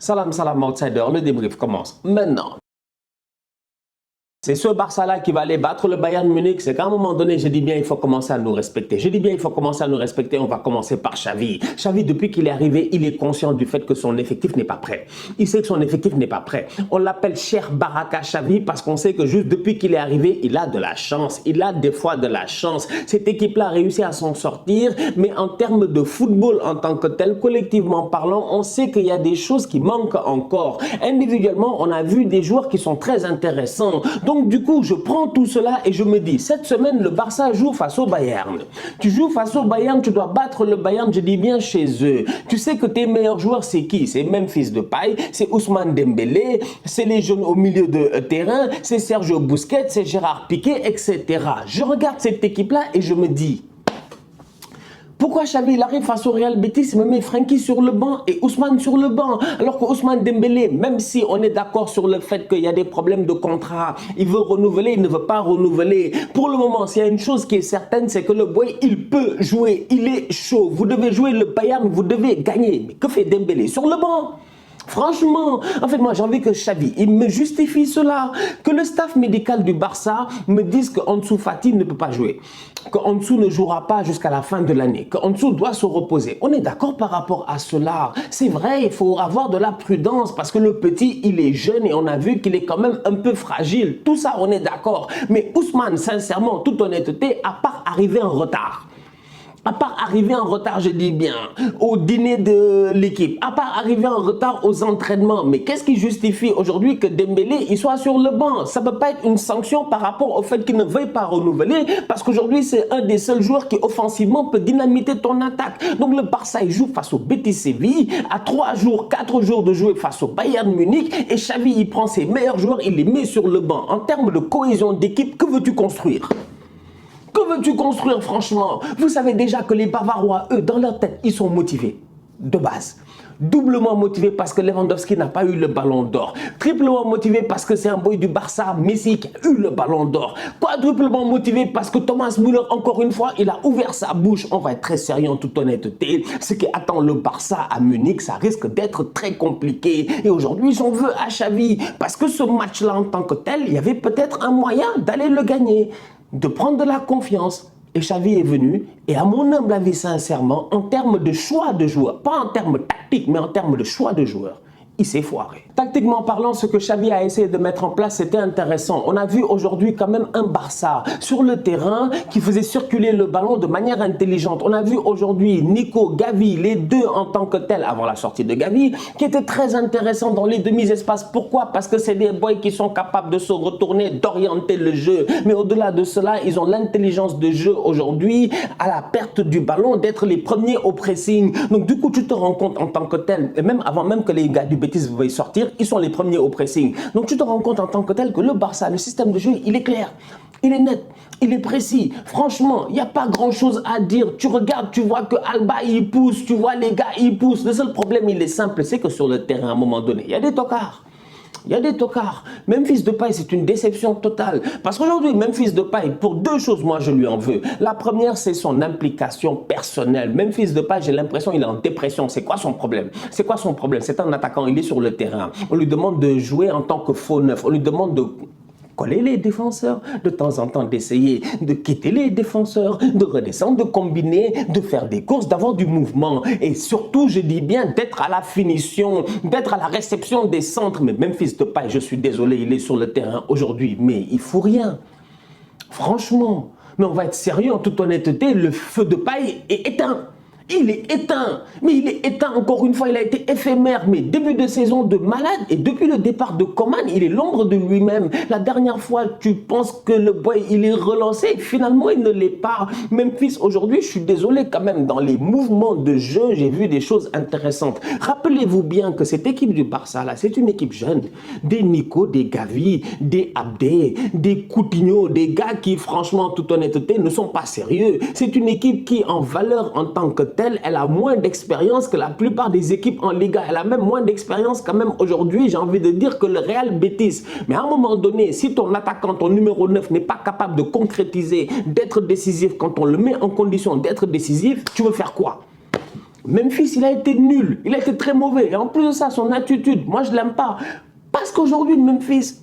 Salam, salam, outsider, le débrief commence maintenant. C'est ce Barça-là qui va aller battre le Bayern Munich. C'est qu'à un moment donné, je dis bien, il faut commencer à nous respecter. Je dis bien, il faut commencer à nous respecter. On va commencer par Xavi. Xavi, depuis qu'il est arrivé, il est conscient du fait que son effectif n'est pas prêt. Il sait que son effectif n'est pas prêt. On l'appelle Cher Baraka Xavi parce qu'on sait que juste depuis qu'il est arrivé, il a de la chance. Il a des fois de la chance. Cette équipe-là a réussi à s'en sortir. Mais en termes de football en tant que tel, collectivement parlant, on sait qu'il y a des choses qui manquent encore. Individuellement, on a vu des joueurs qui sont très intéressants. Donc du coup, je prends tout cela et je me dis, cette semaine, le Barça joue face au Bayern. Tu joues face au Bayern, tu dois battre le Bayern, je dis bien chez eux. Tu sais que tes meilleurs joueurs, c'est qui? C'est Memphis Depay, c'est Ousmane Dembélé, c'est les jeunes au milieu de terrain, c'est Sergio Busquets, c'est Gérard Piqué, etc. Je regarde cette équipe-là et je me dis, pourquoi Xavi il arrive face au Real Betis, il me met Frenkie sur le banc et Ousmane sur le banc? Alors que Ousmane Dembélé, même si on est d'accord sur le fait qu'il y a des problèmes de contrat, il veut renouveler, il ne veut pas renouveler. Pour le moment, s'il y a une chose qui est certaine, c'est que le boy, il peut jouer, il est chaud. Vous devez jouer le Bayern, vous devez gagner. Mais que fait Dembélé sur le banc? Franchement, en fait, moi, j'ai envie que Xavi, il me justifie cela. Que le staff médical du Barça me dise qu'Ansu Fati ne peut pas jouer. Qu'Ansu ne jouera pas jusqu'à la fin de l'année. Qu'Ansu doit se reposer. On est d'accord par rapport à cela. C'est vrai, il faut avoir de la prudence parce que le petit, il est jeune et on a vu qu'il est quand même un peu fragile. Tout ça, on est d'accord. Mais Ousmane, sincèrement, toute honnêteté, à part arriver en retard, à part arriver en retard, je dis bien, au dîner de l'équipe, à part arriver en retard aux entraînements, mais qu'est-ce qui justifie aujourd'hui que Dembélé il soit sur le banc? Ça ne peut pas être une sanction par rapport au fait qu'il ne veuille pas renouveler, parce qu'aujourd'hui c'est un des seuls joueurs qui offensivement peut dynamiter ton attaque. Donc le Barça il joue face au Betis Séville, à 3 jours, 4 jours de jouer face au Bayern Munich, et Xavi il prend ses meilleurs joueurs, il les met sur le banc. En termes de cohésion d'équipe, que veux-tu construire? Que veux-tu construire franchement? Vous savez déjà que les Bavarois, eux, dans leur tête, ils sont motivés de base. Doublement motivés parce que Lewandowski n'a pas eu le ballon d'or. Triplement motivés parce que c'est un boy du Barça, Messi, qui a eu le ballon d'or. Quadruplement motivés parce que Thomas Müller, encore une fois, il a ouvert sa bouche. On va être très sérieux en toute honnêteté. Ce qui attend le Barça à Munich, ça risque d'être très compliqué. Et aujourd'hui, j'en veux à Xavi. Parce que ce match-là, en tant que tel, il y avait peut-être un moyen d'aller le gagner, de prendre de la confiance. Et Xavi est venu, et à mon humble avis sincèrement, en termes de choix de joueurs, pas en termes tactiques, mais en termes de choix de joueurs, il s'est foiré. Tactiquement parlant, ce que Xavi a essayé de mettre en place, c'était intéressant. On a vu aujourd'hui quand même un Barça sur le terrain qui faisait circuler le ballon de manière intelligente. On a vu aujourd'hui Nico, Gavi, les deux en tant que tels, avant la sortie de Gavi, qui étaient très intéressants dans les demi-espaces. Pourquoi? Parce que c'est des boys qui sont capables de se retourner, d'orienter le jeu. Mais au-delà de cela, ils ont l'intelligence de jeu aujourd'hui, à la perte du ballon, d'être les premiers au pressing. Donc du coup, tu te rends compte en tant que tel, et même avant même que les gars du Betis veuillent sortir, ils sont les premiers au pressing. Donc tu te rends compte en tant que tel que le Barça, le système de jeu, il est clair, il est net, il est précis. Franchement, il n'y a pas grand chose à dire. Tu regardes, tu vois que Alba il pousse, tu vois les gars ils poussent. Le seul problème, il est simple, c'est que sur le terrain, à un moment donné, il y a des tocards. Il y a des tocards. Memphis Depay, c'est une déception totale. Parce qu'aujourd'hui, Memphis Depay, pour deux choses, moi, je lui en veux. La première, c'est son implication personnelle. Memphis Depay, j'ai l'impression qu'il est en dépression. C'est quoi son problème? C'est quoi son problème? C'est un attaquant, il est sur le terrain. On lui demande de jouer en tant que faux neuf. On lui demande de coller les défenseurs, de temps en temps d'essayer de quitter les défenseurs, de redescendre, de combiner, de faire des courses, d'avoir du mouvement et surtout, je dis bien, d'être à la finition, d'être à la réception des centres. Mais Memphis Depay, je suis désolé, il est sur le terrain aujourd'hui, mais il ne faut rien. Franchement, mais on va être sérieux en toute honnêteté, le feu de paille est éteint. Il est éteint, mais il est éteint encore une fois, il a été éphémère, mais début de saison de malade et depuis le départ de Coman, il est l'ombre de lui-même. La dernière fois, tu penses que le boy, il est relancé, finalement, il ne l'est pas. Memphis, aujourd'hui, je suis désolé quand même, dans les mouvements de jeu, j'ai vu des choses intéressantes. Rappelez-vous bien que cette équipe du Barça, là, c'est une équipe jeune. Des Nico, des Gavi, des Abdé, des Coutinho, des gars qui, franchement, en toute honnêteté, ne sont pas sérieux. C'est une équipe qui, en valeur en tant que elle a moins d'expérience que la plupart des équipes en Liga. Elle a même moins d'expérience quand même aujourd'hui, j'ai envie de dire, que le Real Betis. Mais à un moment donné, si ton attaquant, ton numéro 9 n'est pas capable de concrétiser, d'être décisif, quand on le met en condition d'être décisif, tu veux faire quoi? Memphis, il a été nul, il a été très mauvais. Et en plus de ça, son attitude, moi je ne l'aime pas. Parce qu'aujourd'hui, Memphis,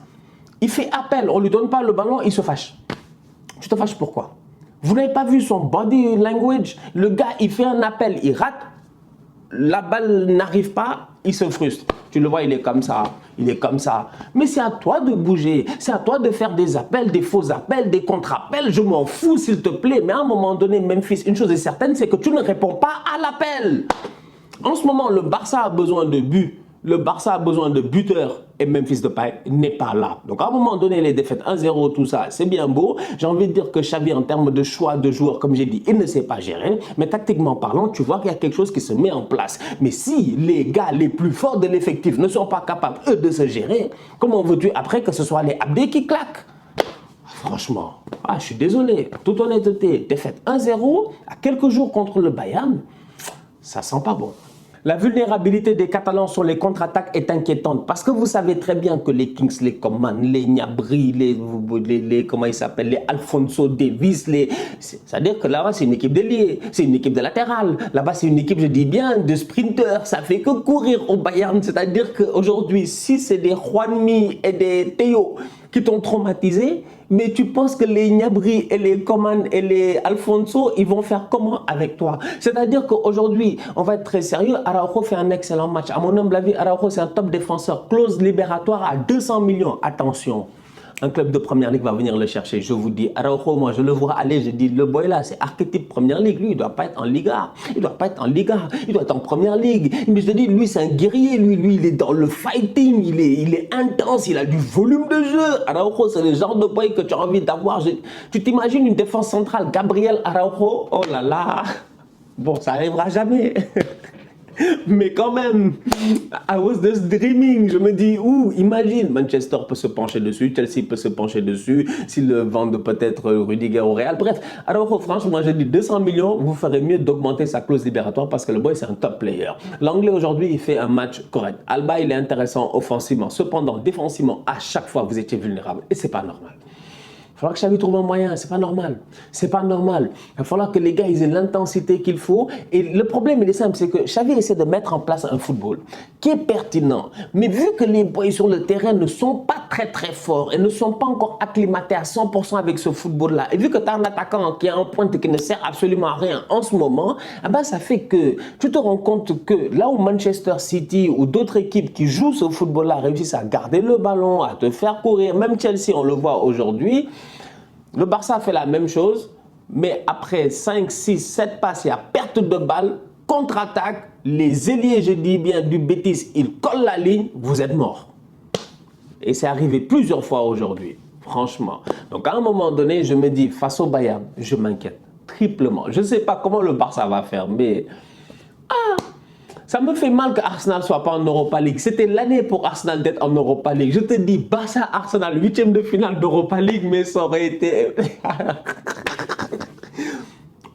il fait appel, on ne lui donne pas le ballon, il se fâche. Tu te fâches pourquoi? Vous n'avez pas vu son body language? Le gars, il fait un appel, il rate, la balle n'arrive pas, il se frustre. Tu le vois, il est comme ça, il est comme ça. Mais c'est à toi de bouger, c'est à toi de faire des appels, des faux appels, des contre-appels. Je m'en fous, s'il te plaît. Mais à un moment donné, Memphis, une chose est certaine, c'est que tu ne réponds pas à l'appel. En ce moment, le Barça a besoin de buts. Le Barça a besoin de buteurs et Memphis Depay n'est pas là. Donc à un moment donné, les défaites 1-0, tout ça, c'est bien beau. J'ai envie de dire que Xavi, en termes de choix de joueurs, comme j'ai dit, il ne sait pas gérer. Mais tactiquement parlant, tu vois qu'il y a quelque chose qui se met en place. Mais si les gars les plus forts de l'effectif ne sont pas capables, eux, de se gérer, comment veux-tu après que ce soit les Abdé qui claquent? Franchement, je suis désolé. Toute honnêteté, défaite 1-0 à quelques jours contre le Bayern, ça sent pas bon. La vulnérabilité des Catalans sur les contre-attaques est inquiétante parce que vous savez très bien que les Kingsley Coman, les Gnabry, comment ils s'appellent, les Alphonso Davies, c'est-à-dire que là-bas c'est une équipe d'ailier, c'est une équipe de latéral, là-bas c'est une équipe, je dis bien, de sprinteurs, ça fait que courir au Bayern, c'est-à-dire qu'aujourd'hui, si c'est des Juanmi et des Théo qui t'ont traumatisé, mais tu penses que les Gnabry et les Coman et les Alfonso, ils vont faire comment avec toi? C'est-à-dire qu'aujourd'hui, on va être très sérieux, Araujo fait un excellent match. À mon humble avis, Araujo, c'est un top défenseur. Clause libératoire à 200 millions. Attention, un club de première ligue va venir le chercher. Je vous dis, Araujo, moi, je le vois aller. Je dis, le boy là, c'est archétype première ligue. Lui, il ne doit pas être en Liga. Il doit pas être en Liga. Il doit être en première ligue. Mais je te dis, lui, c'est un guerrier. Lui, il est dans le fighting. Il est intense. Il a du volume de jeu. Araujo, c'est le genre de boy que tu as envie d'avoir. Tu t'imagines une défense centrale, Gabriel Araujo? Oh là là. Bon, ça n'arrivera jamais. Mais quand même, I was just dreaming. Je me dis, imagine, Manchester peut se pencher dessus, Chelsea peut se pencher dessus, s'ils le vendent peut-être Rudiger au Real. Bref, alors franchement, j'ai dit 200 millions, vous ferez mieux d'augmenter sa clause libératoire parce que le boy, c'est un top player. L'Anglais, aujourd'hui, il fait un match correct. Alba, il est intéressant offensivement. Cependant, défensivement, à chaque fois, vous étiez vulnérable. Et c'est pas normal. Il va falloir que Xavi trouve un moyen, c'est pas normal. C'est pas normal. Il va falloir que les gars ils aient l'intensité qu'il faut. Et le problème, il est simple, c'est que Xavi essaie de mettre en place un football qui est pertinent. Mais vu que les boys sur le terrain ne sont pas très forts et ne sont pas encore acclimatés à 100% avec ce football-là, et vu que tu as un attaquant qui a un point qui ne sert absolument à rien en ce moment, ça fait que tu te rends compte que là où Manchester City ou d'autres équipes qui jouent ce football-là réussissent à garder le ballon, à te faire courir, même Chelsea, on le voit aujourd'hui, le Barça a fait la même chose, mais après 5, 6, 7 passes et à perte de balle, contre-attaque, les ailiers, je dis bien, du Betis, ils collent la ligne, vous êtes morts. Et c'est arrivé plusieurs fois aujourd'hui, franchement. Donc à un moment donné, je me dis, face au Bayern, je m'inquiète triplement. Je ne sais pas comment le Barça va faire, mais... ça me fait mal que Arsenal ne soit pas en Europa League. C'était l'année pour Arsenal d'être en Europa League. Je te dis, Barça-Arsenal, 8e de finale d'Europa League, mais ça aurait été...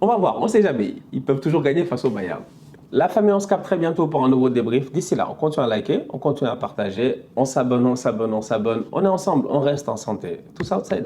On va voir, on ne sait jamais. Ils peuvent toujours gagner face au Bayern. La famille, on se capte très bientôt pour un nouveau débrief. D'ici là, on continue à liker, on continue à partager, on s'abonne, on est ensemble, on reste en santé. Tout ça, outside.